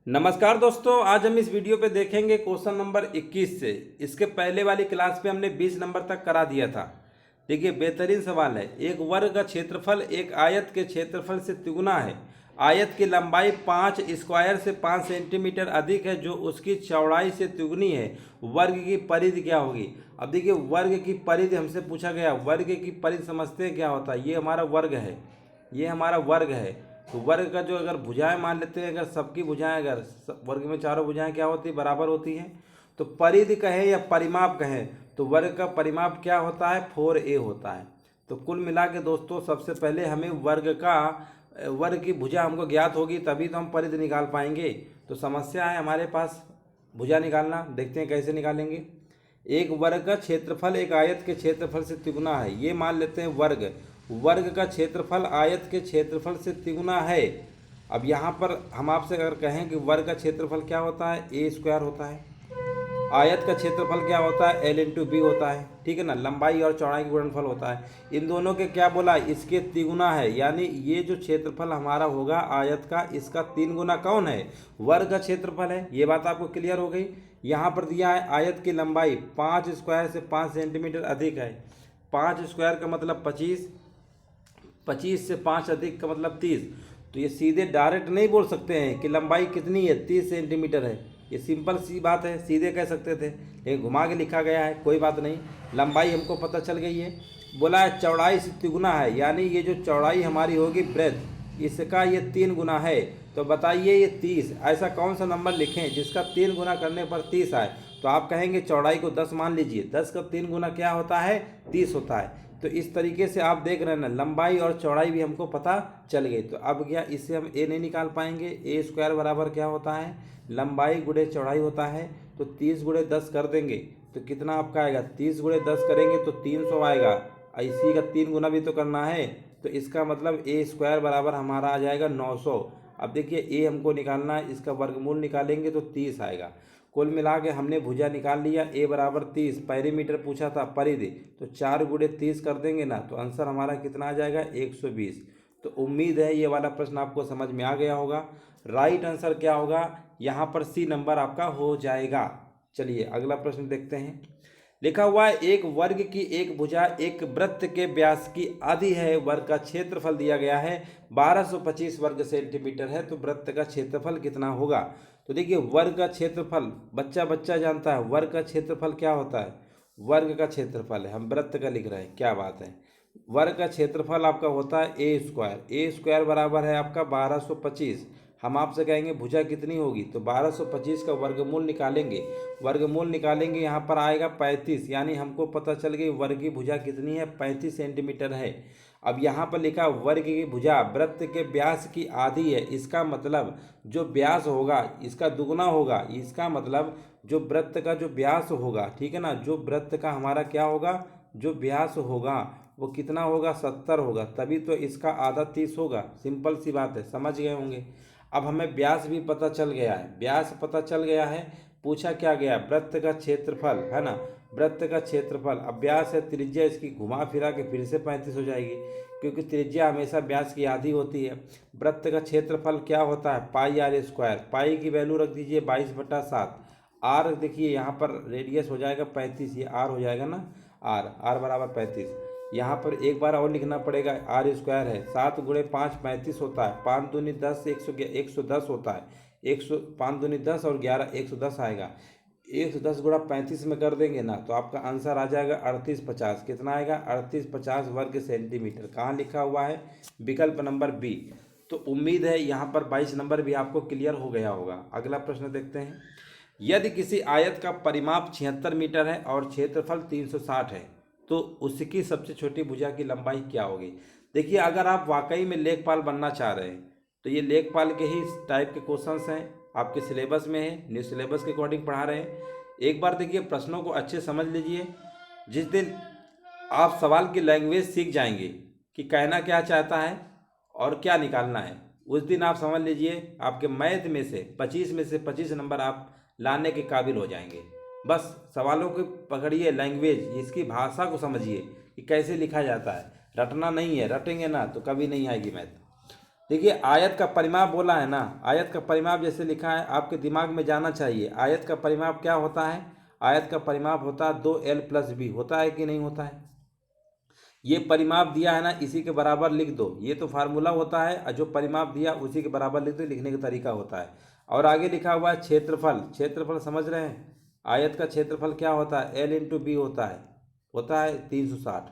नमस्कार दोस्तों, आज हम इस वीडियो पे देखेंगे क्वेश्चन नंबर 21 से। इसके पहले वाली क्लास पे हमने 20 नंबर तक करा दिया था। देखिए, बेहतरीन सवाल है। एक वर्ग का क्षेत्रफल एक आयत के क्षेत्रफल से तिगुना है। आयत की लंबाई 5 स्क्वायर से 5 सेंटीमीटर अधिक है, जो उसकी चौड़ाई से तिगुनी है। वर्ग की परिधि क्या होगी? अब देखिए, वर्ग की परिधि हमसे पूछा गया। वर्ग की परिधि समझते हैं क्या होता है? ये हमारा वर्ग है, ये हमारा वर्ग है। तो वर्ग का जो अगर भुजाएं मान लेते हैं, अगर सबकी भुजाएं, अगर वर्ग में चारों भुजाएं क्या होती है? बराबर होती हैं। तो परिधि कहें या परिमाप कहें, तो वर्ग का परिमाप क्या होता है? 4a होता है। तो कुल मिला के दोस्तों, सबसे पहले हमें वर्ग की भुजा हमको ज्ञात होगी, तभी तो हम परिधि निकाल पाएंगे। तो समस्या है हमारे पास भुजा निकालना। देखते हैं कैसे निकालेंगे। एक वर्ग का क्षेत्रफल एक आयत के क्षेत्रफल से तिगुना है, ये मान लेते हैं वर्ग। वर्ग का क्षेत्रफल आयत के क्षेत्रफल से तिगुना है। अब यहाँ पर हम आपसे अगर कहें कि वर्ग का क्षेत्रफल क्या होता है? ए स्क्वायर होता है। आयत का क्षेत्रफल क्या होता है? एल इंटू बी होता है। ठीक है ना, लंबाई और चौड़ाई का गुणनफल होता है। इन दोनों के क्या बोला? इसके तिगुना है। यानी ये जो क्षेत्रफल हमारा होगा आयत का, इसका 3 गुना कौन है? वर्ग का क्षेत्रफल है। ये बात आपको क्लियर हो गई। यहाँ पर दिया है आयत की लंबाई 5 स्क्वायर से 5 सेंटीमीटर अधिक है। 5 स्क्वायर का मतलब 25, 25 से 5 अधिक का मतलब 30। तो ये सीधे डायरेक्ट नहीं बोल सकते हैं कि लंबाई कितनी है, 30 सेंटीमीटर है। ये सिंपल सी बात है, सीधे कह सकते थे, लेकिन घुमा के लिखा गया है। कोई बात नहीं, लंबाई हमको पता चल गई है। बोला है चौड़ाई से तिगुना है, यानी ये जो चौड़ाई हमारी होगी ब्रेथ, इसका ये 3 गुना है। तो बताइए ये 30, ऐसा कौन सा नंबर लिखें जिसका 3 गुना करने पर 30 आए? तो आप कहेंगे चौड़ाई को 10 मान लीजिए, 10 का 3 गुना क्या होता है? 30 होता है। तो इस तरीके से आप देख रहे हैं ना, लंबाई और चौड़ाई भी हमको पता चल गई। तो अब क्या इससे हम ए नहीं निकाल पाएंगे? ए स्क्वायर बराबर क्या होता है? लंबाई गुणे चौड़ाई होता है। तो 30 गुणे 10 कर देंगे तो कितना आपका आएगा? 30 गुणे 10 करेंगे तो 300 आएगा। इसी का 3 गुना भी तो करना है। तो इसका मतलब ए स्क्वायर बराबर हमारा आ जाएगा 900। अब देखिए, ए हमको निकालना है, इसका वर्गमूल निकालेंगे तो 30 आएगा। कुल मिला के हमने भुजा निकाल लिया। ए बराबर 30, पेरीमीटर पूछा था, परिधि, तो 4 गुणे 30 कर देंगे ना, तो आंसर हमारा कितना आ जाएगा? 120। तो उम्मीद है ये वाला प्रश्न आपको समझ में आ गया होगा। राइट आंसर क्या होगा? यहाँ पर सी नंबर आपका हो जाएगा। चलिए अगला प्रश्न देखते हैं। लिखा हुआ है एक वर्ग की एक भुजा एक वृत्त के व्यास की आधी है। वर्ग का क्षेत्रफल दिया गया है 1225 वर्ग सेंटीमीटर है। तो वृत्त का क्षेत्रफल कितना होगा? तो देखिए, वर्ग का क्षेत्रफल बच्चा बच्चा जानता है। वर्ग का क्षेत्रफल क्या होता है? वर्ग का क्षेत्रफल है, हम वृत्त का लिख रहे हैं, क्या बात है। वर्ग का क्षेत्रफल आपका होता है ए स्क्वायर। ए स्क्वायर बराबर है आपका 1225। हम आपसे कहेंगे भुजा कितनी होगी? तो 1225 का वर्गमूल निकालेंगे। वर्गमूल निकालेंगे, यहाँ पर आएगा 35, यानी हमको पता चल गई वर्ग की भुजा कितनी है? 35 सेंटीमीटर है। अब यहाँ पर लिखा वर्ग की भुजा वृत्त के व्यास की आधी है। इसका मतलब जो व्यास होगा इसका दुगुना होगा। इसका मतलब जो वृत्त का जो व्यास होगा, ठीक है ना, जो वृत्त का हमारा क्या होगा, जो व्यास होगा वो कितना होगा? 70 होगा। तभी तो इसका आधा 30 होगा। सिंपल सी बात है, समझ गए होंगे। अब हमें व्यास भी पता चल गया है। व्यास पता चल गया है। पूछा क्या गया? वृत्त का क्षेत्रफल, है ना, वृत्त का क्षेत्रफल। अब व्यास है, त्रिज्या इसकी घुमा फिरा के फिर से 35 हो जाएगी, क्योंकि त्रिज्या हमेशा व्यास की आधी होती है। वृत्त का क्षेत्रफल क्या होता है? पाई आर स्क्वायर। पाई की वैल्यू रख दीजिए 22/7। आर देखिए यहाँ पर रेडियस हो जाएगा 35, ये आर हो जाएगा ना, आर आर बराबर 35। यहाँ पर एक बार और लिखना पड़ेगा, आर स्क्वायर है 7 गुणे 5 35 होता है। 5 दूनी 10 110 होता है। 5 दूनी 10 और 11 110 आएगा। 110 गुणा 35 में कर देंगे ना, तो आपका आंसर आ जाएगा 3850। कितना आएगा? 3850 वर्ग सेंटीमीटर। कहाँ लिखा हुआ है? विकल्प नंबर बी। तो उम्मीद है यहाँ पर 22 नंबर भी आपको क्लियर हो गया होगा। अगला प्रश्न देखते हैं। यदि किसी आयत का परिमाप 76 मीटर है और क्षेत्रफल 360 है, तो उसकी सबसे छोटी भुजा की लंबाई क्या होगी? देखिए, अगर आप वाकई में लेखपाल बनना चाह रहे हैं तो ये लेखपाल के ही टाइप के क्वेश्चंस हैं, आपके सिलेबस में है, न्यू सिलेबस के अकॉर्डिंग पढ़ा रहे हैं। एक बार देखिए, प्रश्नों को अच्छे समझ लीजिए। जिस दिन आप सवाल की लैंग्वेज सीख जाएंगे कि कहना क्या चाहता है और क्या निकालना है, उस दिन आप समझ लीजिए आपके मैथ में से 25 नंबर आप लाने के काबिल हो जाएंगे। बस सवालों को पकड़िए, लैंग्वेज, इसकी भाषा को समझिए कि कैसे लिखा जाता है। रटना नहीं है, रटेंगे ना तो कभी नहीं आएगी मैथ। देखिए आयत का परिमाप बोला है ना, आयत का परिमाप जैसे लिखा है आपके दिमाग में जाना चाहिए। आयत का परिमाप क्या होता है? आयत का परिमाप होता है 2l+b, होता है कि नहीं होता है? ये परिमाप दिया है ना, इसी के बराबर लिख दो। ये तो फार्मूला होता है, और जो परिमाप दिया उसी के बराबर लिख दो, लिखने का तरीका होता है। और आगे लिखा हुआ है क्षेत्रफल। क्षेत्रफल समझ रहे हैं? आयत का क्षेत्रफल क्या होता है? l×b होता है 360।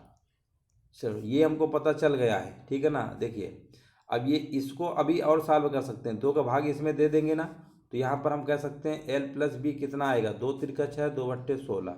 चलो ये हमको पता चल गया है, ठीक है ना। देखिए अब ये इसको अभी और सॉल्व कर सकते हैं, 2 का भाग इसमें दे देंगे ना, तो यहाँ पर हम कह सकते हैं l+b कितना आएगा? 2×3=6, 2/16,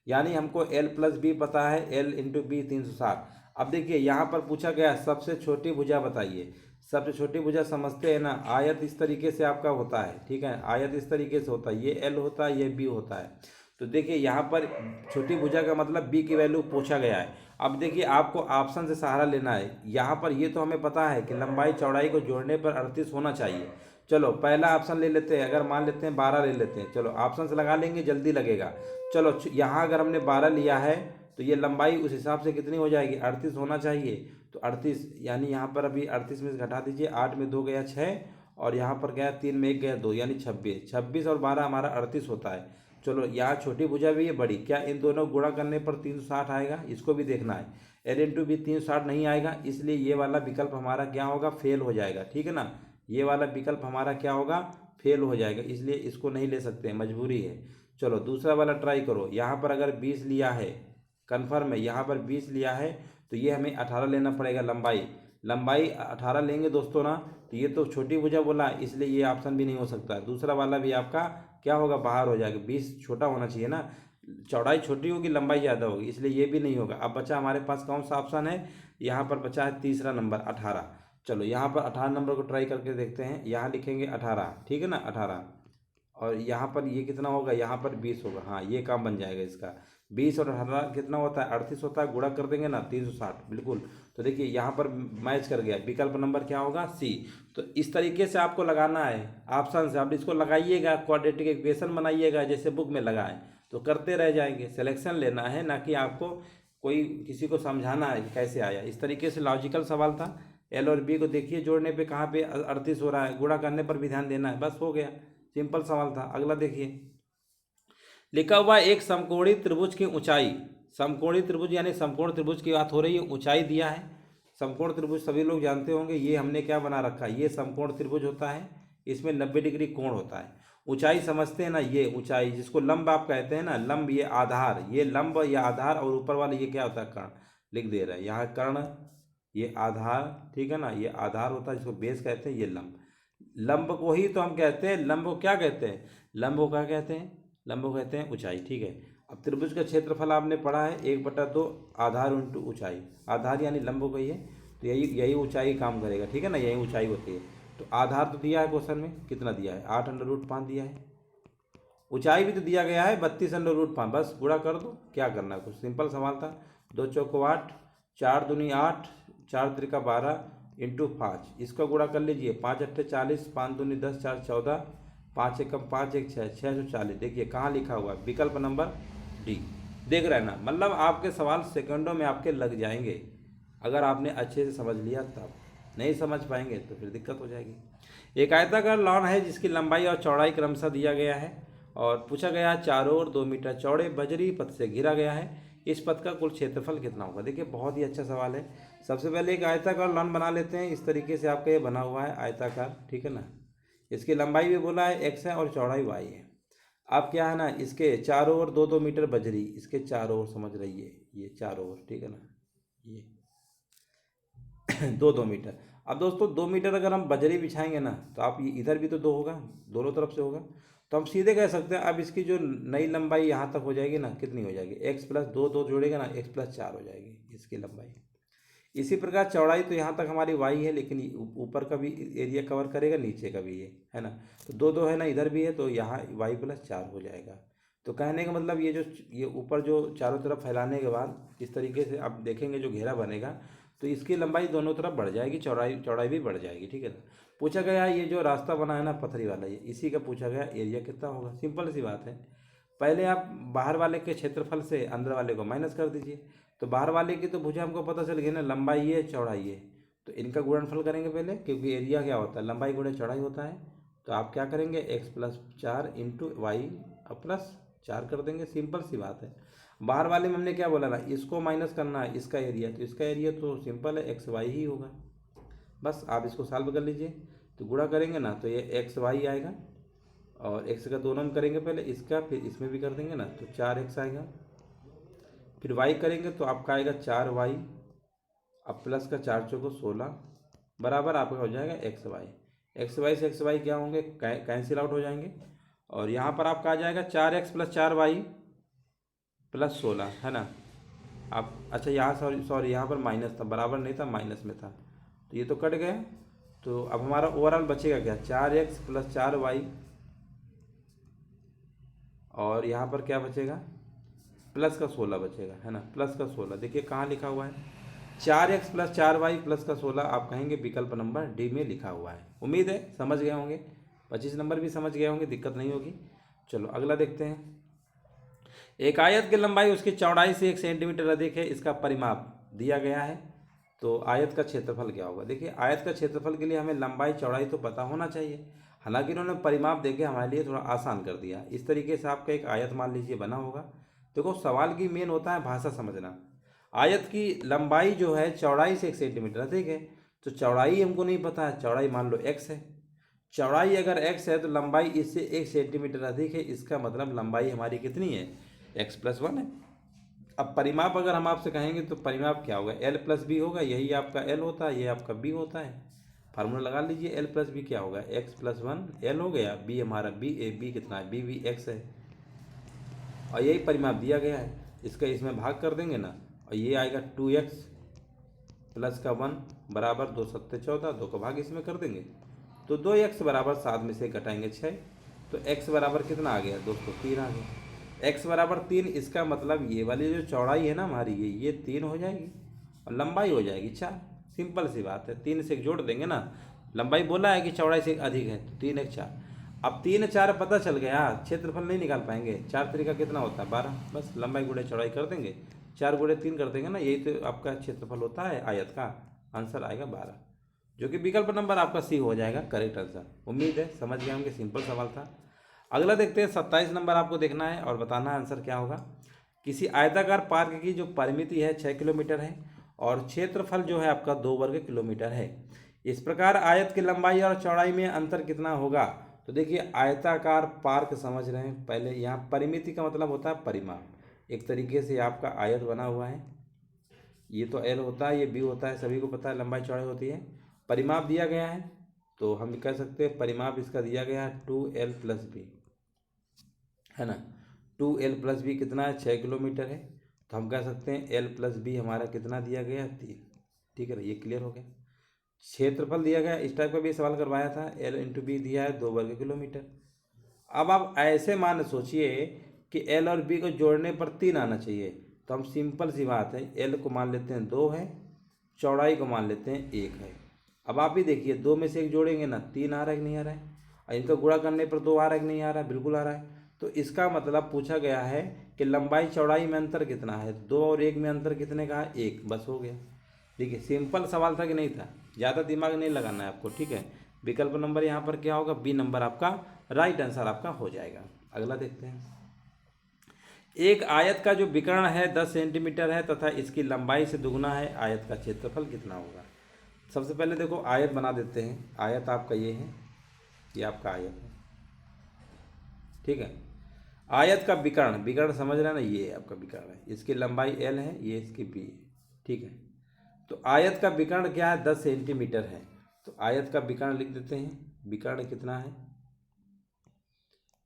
यानी हमको l+b पता है, l×b 360। अब देखिए यहाँ पर पूछा गया सबसे छोटी भुजा बताइए। सबसे छोटी भुजा समझते हैं ना, आयत इस तरीके से आपका होता है, ठीक है, आयत इस तरीके से होता है, ये l होता है, ये b होता है। तो देखिए यहाँ पर छोटी भुजा का मतलब b की वैल्यू पूछा गया है। अब देखिए आपको ऑप्शन से सहारा लेना है। यहाँ पर ये तो हमें पता है कि लंबाई चौड़ाई को जोड़ने पर 38 होना चाहिए। चलो पहला ऑप्शन ले लेते हैं, अगर मान लेते हैं 12 ले लेते हैं, चलो ऑप्शन से लगा लेंगे, जल्दी लगेगा। चलो यहाँ अगर हमने 12 लिया है तो ये लंबाई उस हिसाब से कितनी हो जाएगी? 38 होना चाहिए। तो 38 यानी यहाँ पर अभी 38 में से घटा दीजिए, 8 में 2 गया 6, और यहाँ पर गया 3 में 1 गया 2, यानी 26। 26 और 12 हमारा 38 होता है। चलो यहाँ छोटी भुजा भी है, बड़ी, क्या इन दोनों गुणा करने पर 360 आएगा? इसको भी देखना है। l×b 360 नहीं आएगा, इसलिए ये वाला विकल्प हमारा क्या होगा? फेल हो जाएगा, ठीक है ना। ये वाला विकल्प हमारा क्या होगा? फेल हो जाएगा, इसलिए इसको नहीं ले सकते, मजबूरी है। चलो दूसरा वाला ट्राई करो। यहाँ पर अगर 20 लिया है, कन्फर्म है, यहाँ पर 20 लिया है तो ये हमें 18 लेना पड़ेगा। लंबाई 18 लेंगे दोस्तों ना, तो ये तो छोटी भुजा बोला है, इसलिए ये ऑप्शन भी नहीं हो सकता। दूसरा वाला भी आपका क्या होगा? बाहर हो जाएगा। 20 छोटा होना चाहिए ना, चौड़ाई छोटी होगी लंबाई ज़्यादा होगी, इसलिए ये भी नहीं होगा। अब बचा हमारे पास कौन सा ऑप्शन है? यहाँ पर बचा है तीसरा नंबर 18। चलो यहाँ पर 18 नंबर को ट्राई करके देखते हैं। यहाँ लिखेंगे 18, ठीक है ना, 18, और यहाँ पर ये कितना होगा? यहाँ पर 20 होगा। हाँ ये काम बन जाएगा इसका। 20 और 18 कितना होता है? 38 होता है, गुणा कर देंगे ना 360, बिल्कुल। तो देखिए यहाँ पर मैच कर गया, विकल्प नंबर क्या होगा? सी। तो इस तरीके से आपको लगाना है ऑप्शन से। आप इसको लगाइएगा, क्वाड्रेटिक इक्वेशन बनाइएगा जैसे बुक में लगाएं, तो करते रह जाएंगे। सिलेक्शन लेना है, ना कि आपको कोई किसी को समझाना है कि कैसे आया। इस तरीके से लॉजिकल सवाल था। एल और बी को देखिए जोड़ने पे कहाँ पे 38 हो रहा है, गुणा करने पर भी ध्यान देना है, बस हो गया, सिंपल सवाल था। अगला देखिए, लिखा हुआ एक समकोणीय त्रिभुज की ऊंचाई। समकोणीय त्रिभुज यानी समकोण त्रिभुज की बात हो रही है, ऊंचाई दिया है। समकोण त्रिभुज सभी लोग जानते होंगे, ये हमने क्या बना रखा है? ये समकोण त्रिभुज होता है, इसमें 90 डिग्री कोण होता है। ऊंचाई समझते हैं ना, ये ऊंचाई जिसको लंब आप कहते हैं ना, लंब ये आधार, ये लंब या आधार, और ऊपर वाले ये क्या होता है? कर्ण। लिख दे रहा है यहाँ कर्ण, ये आधार, ठीक है ना, ये आधार होता है जिसको बेस कहते हैं, ये लंब। लंब को ही तो हम कहते हैं, लंब को क्या कहते हैं? लंब को क्या कहते हैं? लंब को कहते हैं ऊंचाई, ठीक है। अब त्रिभुज का क्षेत्रफल आपने पढ़ा है 1/2 आधार इंटू ऊंचाई। आधार यानी लंब को ही है, तो यही यही ऊंचाई काम करेगा, ठीक है ना, यही ऊंचाई होती है। तो आधार तो दिया है क्वेश्चन में, कितना दिया है? 8√5 दिया है। ऊंचाई भी तो दिया गया है 32√5, बस गुणा कर दो, क्या करना है, कुछ सिंपल सवाल था। 2 चौको 8, 4 दूनी 8, 4 त्रिका 12 इंटू 5, इसका गुणा कर लीजिए। 5 अट्ठे 40, 5 दूनी 10, 4 14, 5 एकम 5 1 6, 640। देखिए कहाँ लिखा हुआ है? विकल्प नंबर डी। देख रहे हैं ना, मतलब आपके सवाल सेकंडों में आपके लग जाएंगे, अगर आपने अच्छे से समझ लिया तब। नहीं समझ पाएंगे तो फिर दिक्कत हो जाएगी। एक आयताकार लॉन है जिसकी लंबाई और चौड़ाई क्रमशः दिया गया है, और पूछा गया है चारों ओर 2 मीटर चौड़े बजरी पथ से घिरा गया है, इस पथ का कुल क्षेत्रफल कितना होगा? देखिए बहुत ही अच्छा सवाल है। सबसे पहले एक आयताकार लॉन बना लेते हैं। इस तरीके से आपका ये बना हुआ है आयताकार, ठीक है ना। इसकी लंबाई भी बोला है x है और चौड़ाई y है। अब क्या है ना, इसके चारों ओर 2-2 मीटर बजरी, इसके चारों ओर समझ रहिए, ये चारों ओर, ठीक है ना, ये 2-2 मीटर। अब दोस्तों 2 मीटर अगर हम बजरी बिछाएंगे ना, तो आप ये इधर भी तो 2 होगा, दोनों तरफ से होगा, तो हम सीधे कह सकते हैं अब इसकी जो नई लंबाई यहाँ तक हो जाएगी ना, कितनी हो जाएगी? x+2 जोड़ेगा ना, x+4 हो जाएगी इसकी लंबाई। इसी प्रकार चौड़ाई तो यहाँ तक हमारी y है, लेकिन ऊपर का भी एरिया कवर करेगा, नीचे का भी ये है ना, तो 2-2 है ना, इधर भी है, तो यहाँ y+4 हो जाएगा। तो कहने का मतलब ये ऊपर जो चारों तरफ फैलाने के बाद इस तरीके से आप देखेंगे जो घेरा बनेगा, तो इसकी लंबाई दोनों तरफ बढ़ जाएगी, चौड़ाई भी बढ़ जाएगी, ठीक है ना। पूछा गया ये जो रास्ता बना है ना पथरी वाला, ये इसी का पूछा गया एरिया कितना होगा। सिंपल सी बात है, पहले आप बाहर वाले के क्षेत्रफल से अंदर वाले को माइनस कर दीजिए। तो बाहर वाले की तो भुजा हमको पता चल गई ना, लंबाई ये चौड़ाई ये, तो इनका गुणनफल करेंगे पहले, क्योंकि एरिया क्या होता है, लंबाई गुणे चौड़ाई होता है। तो आप क्या करेंगे, x plus 4 into Y plus 4 कर देंगे, सिंपल सी बात है। बाहर वाले में हमने क्या बोला ना, इसको माइनस करना है इसका एरिया, तो इसका एरिया तो सिंपल है एक्स वाई ही होगा। बस आप इसको सॉल्व कर लीजिए, तो गुणा करेंगे ना तो ये एक्स वाई आएगा, और एक्स का दोनों में करेंगे पहले इसका, फिर इसमें भी कर देंगे ना तो 4x आएगा। फिर वाई करेंगे तो आपका आएगा 4y, अब प्लस का 4 चौको 16 बराबर आपका हो जाएगा एक्स वाई। एक्स वाई से एक्स वाई क्या होंगे, कैंसिल आउट हो जाएंगे, और यहाँ पर आपका आ जाएगा 4x प्लस 4y प्लस 16, है ना। आप अच्छा यहाँ सॉरी यहाँ पर माइनस था, बराबर नहीं था, माइनस में था, तो ये तो कट गया। तो अब हमारा ओवरऑल बचेगा क्या, 4x प्लस 4y, और यहाँ पर क्या बचेगा, प्लस का 16 बचेगा, है ना, प्लस का 16। देखिए कहाँ लिखा हुआ है, 4x प्लस 4y प्लस का 16, आप कहेंगे विकल्प नंबर डी में लिखा हुआ है। उम्मीद है समझ गए होंगे, 25 नंबर भी समझ गए होंगे, दिक्कत नहीं होगी। चलो अगला देखते हैं। एक आयत की लंबाई उसकी चौड़ाई से 1 सेंटीमीटर अधिक है, इसका परिमाप दिया गया है, तो आयत का क्षेत्रफल क्या होगा। देखिए आयत का क्षेत्रफल के लिए हमें लंबाई चौड़ाई तो पता होना चाहिए, हालांकि इन्होंने परिमाप देके हमारे लिए थोड़ा आसान कर दिया। इस तरीके से आपका एक आयत मान लीजिए बना होगा। देखो सवाल की मेन होता है भाषा समझना। आयत की लंबाई जो है चौड़ाई से 1 सेंटीमीटर अधिक है, तो चौड़ाई हमको नहीं पता है, चौड़ाई मान लो x है, चौड़ाई अगर x है तो लंबाई इससे 1 सेंटीमीटर अधिक है, इसका मतलब लंबाई हमारी कितनी है, x प्लस 1 है। अब परिमाप अगर हम आपसे कहेंगे तो परिमाप क्या होगा, l प्लस बी होगा, यही आपका l होता है, ये आपका b होता है। फार्मूला लगा लीजिए, l प्लस बी क्या होगा, x प्लस 1 l हो गया, b हमारा b कितना है, b भी x है, और यही परिमाप दिया गया है। इसका इसमें भाग कर देंगे ना, और ये आएगा 2x प्लस का 1 बराबर 2 सत्ते 14, 2 का भाग इसमें कर देंगे, तो 2x बराबर 7 में से घटाएंगे 6, तो x बराबर कितना आ गया दोस्तों, 3 आ गया। x बराबर 3, इसका मतलब ये वाली जो चौड़ाई है ना हमारी, ये 3 हो जाएगी, और लंबाई हो जाएगी 4। सिंपल सी बात है, 3 से जोड़ देंगे ना, लंबाई बोला है कि चौड़ाई से अधिक है, तो 3 1 4। अब 3 4 पता चल गया, क्षेत्रफल नहीं निकाल पाएंगे, 4 तरीका कितना होता है 12, बस लंबाई गुणे चौड़ाई कर देंगे, 4 गुणे 3 कर देंगे ना, यही तो आपका क्षेत्रफल होता है आयत का। आंसर आएगा 12, जो कि विकल्प नंबर आपका सी हो जाएगा करेक्ट आंसर। उम्मीद है समझ गए होंगे, सिंपल सवाल था। अगला देखते हैं, 27 नंबर आपको देखना है और बताना है आंसर क्या होगा। किसी आयताकार पार्क की जो परिमिति है 6 किलोमीटर है, और क्षेत्रफल जो है आपका 2 वर्ग किलोमीटर है। इस प्रकार आयत की लंबाई और चौड़ाई में अंतर कितना होगा। तो देखिए आयताकार पार्क समझ रहे हैं, पहले यहाँ परिमिति का मतलब होता है परिमाप। एक तरीके से आपका आयत बना हुआ है, ये तो एल होता है, ये बी होता है, सभी को पता है लंबाई चौड़ाई होती है। परिमाप दिया गया है, तो हम कह सकते हैं परिमाप इसका दिया गया है 2l प्लस बी, है ना। 2l प्लस बी कितना है, 6 किलोमीटर है, तो हम कह सकते हैं l प्लस बी हमारा कितना दिया गया है, 3। ठीक है ना, ये क्लियर हो गया। क्षेत्रफल दिया गया, इस टाइप का भी सवाल करवाया था, l इंटू बी दिया है 2 वर्ग किलोमीटर। अब आप ऐसे मान सोचिए कि l और b को जोड़ने पर 3 आना चाहिए, तो हम सिंपल सी बात है, l को मान लेते हैं 2 है, चौड़ाई को मान लेते हैं 1 है। अब आप ही देखिए 2 में से 1 जोड़ेंगे ना, 3 आ रहा है कि नहीं आ रहा है, और इनका गुणा करने पर 2 आ रहा है कि नहीं आ रहा है, बिल्कुल आ रहा है। तो इसका मतलब पूछा गया है कि लंबाई चौड़ाई में अंतर कितना है, 2 और 1 में अंतर कितने का है, 1, बस हो गया। देखिए सिंपल सवाल था कि नहीं था, ज़्यादा दिमाग नहीं लगाना है आपको, ठीक है। विकल्प नंबर यहाँ पर क्या होगा, बी नंबर आपका राइट आंसर आपका हो जाएगा। अगला देखते हैं। एक आयत का जो विकर्ण है 10 सेंटीमीटर है तथा इसकी लंबाई से दुगुना है, आयत का क्षेत्रफल कितना होगा। सबसे पहले देखो आयत बना देते हैं, आयत आपका ये है, ये आपका आयत है, ठीक है। आयत का विकर्ण, विकर्ण समझ रहे हैं ना, ये आपका विकर्ण है, इसकी लंबाई l है, ये इसकी b है, ठीक है। तो आयत का विकर्ण क्या है, 10 सेंटीमीटर है, तो आयत का विकर्ण लिख देते हैं। विकर्ण कितना है,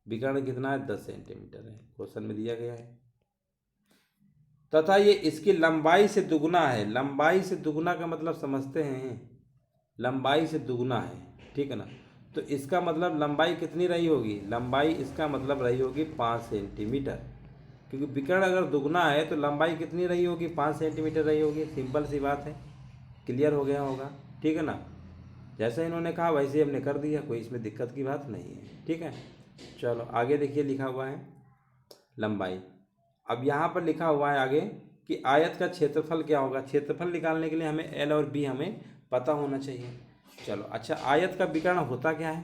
विकर्ण कितना है, 10 सेंटीमीटर है, क्वेश्चन में दिया गया है। तथा ये इसकी लंबाई से दुगुना है, लंबाई से दुगुना का मतलब समझते हैं, लंबाई से दुगुना है, ठीक है ना। तो इसका मतलब लंबाई कितनी रही होगी, लंबाई इसका मतलब रही होगी 5 सेंटीमीटर, क्योंकि विकर्ण अगर दुगुना है तो लंबाई कितनी रही होगी, 5 सेंटीमीटर रही होगी। सिंपल सी बात है, क्लियर हो गया होगा, ठीक है ना। जैसे इन्होंने कहा वैसे हमने कर दिया, कोई इसमें दिक्कत की बात नहीं है, ठीक है। चलो आगे देखिए, लिखा हुआ है लंबाई। अब यहाँ पर लिखा हुआ है आगे कि आयत का क्षेत्रफल क्या होगा। क्षेत्रफल निकालने के लिए हमें l और b हमें पता होना चाहिए। चलो अच्छा, आयत का विकर्ण होता क्या है?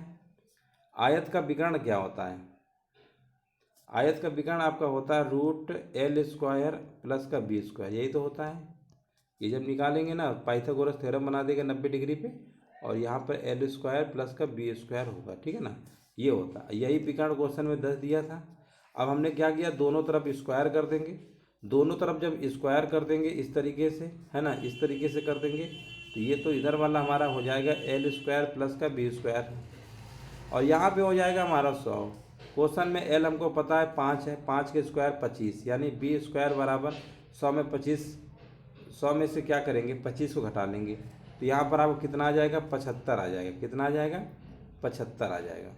आयत का विकर्ण क्या होता है? आयत का विकर्ण आपका होता है √L² प्लस का B², यही तो होता है। ये जब निकालेंगे ना, पाइथागोरस थ्योरम बना देगा 90 डिग्री पे, और यहाँ पर L² प्लस का B² होगा, ठीक है ना। ये होता है, यही विकर्ण क्वेश्चन में 10 दिया था। अब हमने क्या किया, दोनों तरफ स्क्वायर कर देंगे। दोनों तरफ जब स्क्वायर कर देंगे इस तरीके से, है ना, इस तरीके से कर देंगे, तो ये तो इधर वाला हमारा हो जाएगा L² प्लस का B², और यहाँ पे हो जाएगा हमारा 100। क्वेश्चन में L हमको पता है 5 है, 5 के स्क्वायर 25, यानी B² बराबर 100 में 25, 100 में से क्या करेंगे, 25 को घटा लेंगे, तो यहाँ पर आपको कितना आ जाएगा, 75 आ जाएगा। कितना आ जाएगा, 75 आ जाएगा,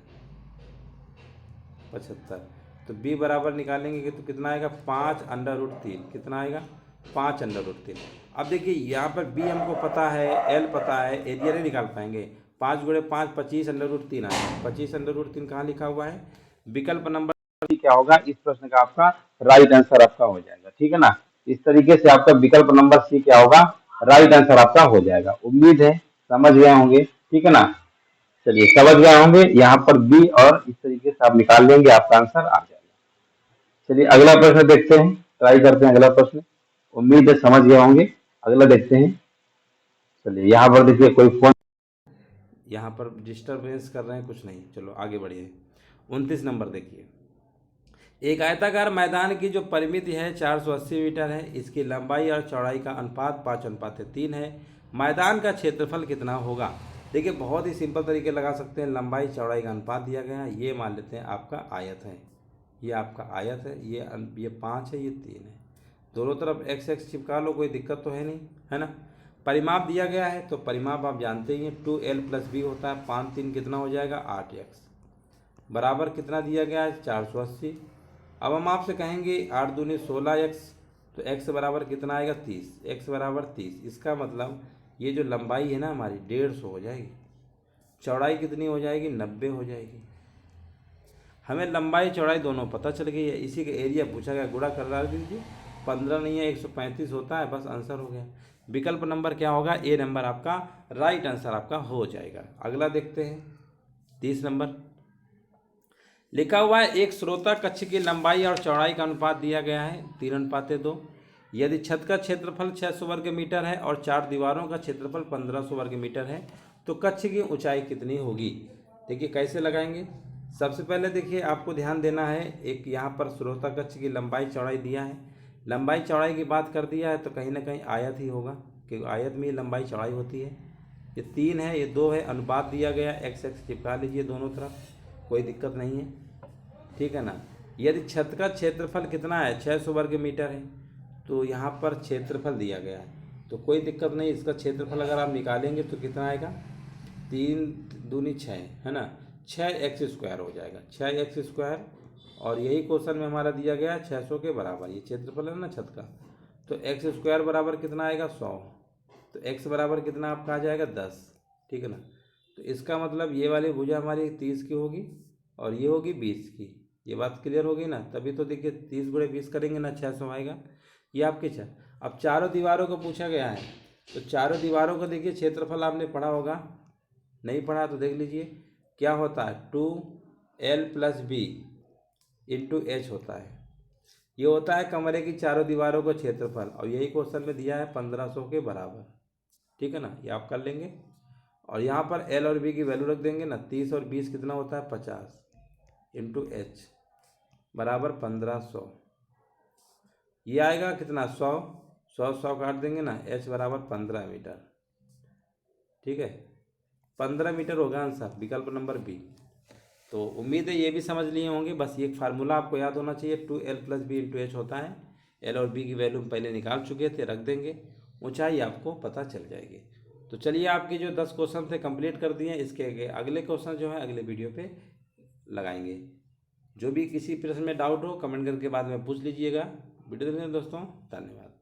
75। तो B बराबर निकालेंगे कि तो कितना आएगा, 5√3। कितना आएगा, 5√3। अब देखिए यहाँ पर B हमको पता है, L पता है, एरिया नहीं निकाल पाएंगे। 5 × 5 25√3 आएगा। 25√3 कहाँ लिखा हुआ है, विकल्प नंबर क्या होगा इस प्रश्न का, आपका राइट आंसर आपका हो जाएगा, ठीक है ना। इस तरीके से आपका विकल्प नंबर C क्या होगा, राइट आंसर आपका हो जाएगा। उम्मीद है समझ गए होंगे, ठीक है ना। चलिए समझ गए होंगे, यहाँ पर B और इस तरीके से आप निकाल लेंगे, आपका आंसर आ जाएगा। चलिए अगला प्रश्न देखते हैं, ट्राई करते हैं अगला प्रश्न। उम्मीद है समझ गए होंगे, अगला देखते हैं। चलिए यहाँ पर देखिए कोई फोन यहाँ पर डिस्टर्बेंस कर रहे हैं, कुछ नहीं, चलो आगे बढ़िए। 29 नंबर देखिए, एक आयताकार मैदान की जो परिमिति है 480 मीटर है, इसकी लंबाई और चौड़ाई का अनुपात 5:3 है। मैदान का क्षेत्रफल कितना होगा? देखिए बहुत ही सिंपल तरीके लगा सकते हैं, लंबाई चौड़ाई का अनुपात दिया गया है, ये मान लेते हैं आपका आयत है, ये आपका आयत है, ये 5 है, ये 3 है। दोनों तरफ x चिपका लो, कोई दिक्कत तो है नहीं, है ना। परिमाप दिया गया है, तो परिमाप आप जानते ही हैं 2L + B होता है। 5 3 कितना हो जाएगा, 8x बराबर कितना दिया गया है, 480। अब हम आपसे कहेंगे 8 दूनी 16x, तो x बराबर कितना आएगा, 30। x बराबर 30, इसका मतलब ये जो लंबाई है ना हमारी 150 हो जाएगी। चौड़ाई कितनी हो जाएगी, 90 हो जाएगी। हमें लंबाई चौड़ाई दोनों पता चल गई है। इसी का एरिया पूछा गया, गुणा कर दीजिए, 15 नहीं है 135 होता है, बस आंसर हो गया। विकल्प नंबर क्या होगा, ए नंबर आपका राइट आंसर आपका हो जाएगा। अगला देखते हैं 30 नंबर, लिखा हुआ है एक श्रोता कक्ष की लंबाई और चौड़ाई का अनुपात दिया गया है 3:2। यदि छत का क्षेत्रफल 600 वर्ग मीटर है और 4 दीवारों का क्षेत्रफल 1500 वर्ग मीटर है, तो कक्ष की ऊंचाई कितनी होगी? देखिए कैसे लगाएंगे। सबसे पहले देखिए आपको ध्यान देना है, एक यहाँ पर श्रोता कक्ष की लंबाई चौड़ाई दिया है, लंबाई चौड़ाई की बात कर दिया है, तो कहीं ना कहीं आयत ही होगा, क्योंकि आयत में लंबाई चौड़ाई होती है। ये 3 है, ये 2 है, अनुपात दिया गया, x चिपका लीजिए दोनों तरफ, कोई दिक्कत नहीं है, ठीक है ना। यदि छत का क्षेत्रफल कितना है, 600 वर्ग मीटर है, तो यहाँ पर क्षेत्रफल दिया गया है, तो कोई दिक्कत नहीं, इसका क्षेत्रफल अगर आप निकालेंगे तो कितना आएगा, 3 दूनी 6, है ना, 6x² हो जाएगा, 6x²। और यही क्वेश्चन में हमारा दिया गया है 600 के बराबर, ये क्षेत्रफल है ना छत का, तो x² बराबर कितना आएगा, 100। तो x बराबर कितना आपका आ जाएगा, 10, ठीक है ना। तो इसका मतलब ये वाली भुजा हमारी 30 की होगी और ये होगी 20 की। ये बात क्लियर होगी ना, तभी तो देखिए 30 × 20 करेंगे ना, 600 आएगा। ये आपके अब चारों दीवारों को पूछा गया है, तो चारों दीवारों का देखिए क्षेत्रफल आपने पढ़ा होगा, नहीं पढ़ा तो देख लीजिए क्या होता है, 2L + B × H होता है। ये होता है कमरे की चारों दीवारों का क्षेत्रफल, और यही क्वेश्चन में दिया है 1500 के बराबर, ठीक है ना, ये आप कर लेंगे। और यहाँ पर L और B की वैल्यू रख देंगे ना, 30 और 20 कितना होता है, 50 × H बराबर 1500। ये आएगा कितना, 100, 100 काट देंगे ना, H बराबर 15 मीटर, ठीक है, 15 मीटर होगा आंसर, विकल्प नंबर B। तो उम्मीद है ये भी समझ लिए होंगे। बस ये फार्मूला आपको याद होना चाहिए, 2L + B × H होता है। L और B की वैल्यू पहले निकाल चुके थे, रख देंगे, ऊंचाई आपको पता चल जाएगी। तो चलिए आपके जो 10 क्वेश्चन थे कंप्लीट कर दिए, इसके अगले क्वेश्चन जो है अगले वीडियो पे लगाएंगे। जो भी किसी प्रश्न में डाउट हो कमेंट करके बाद में पूछ लीजिएगा। वीडियो देखने दोस्तों धन्यवाद।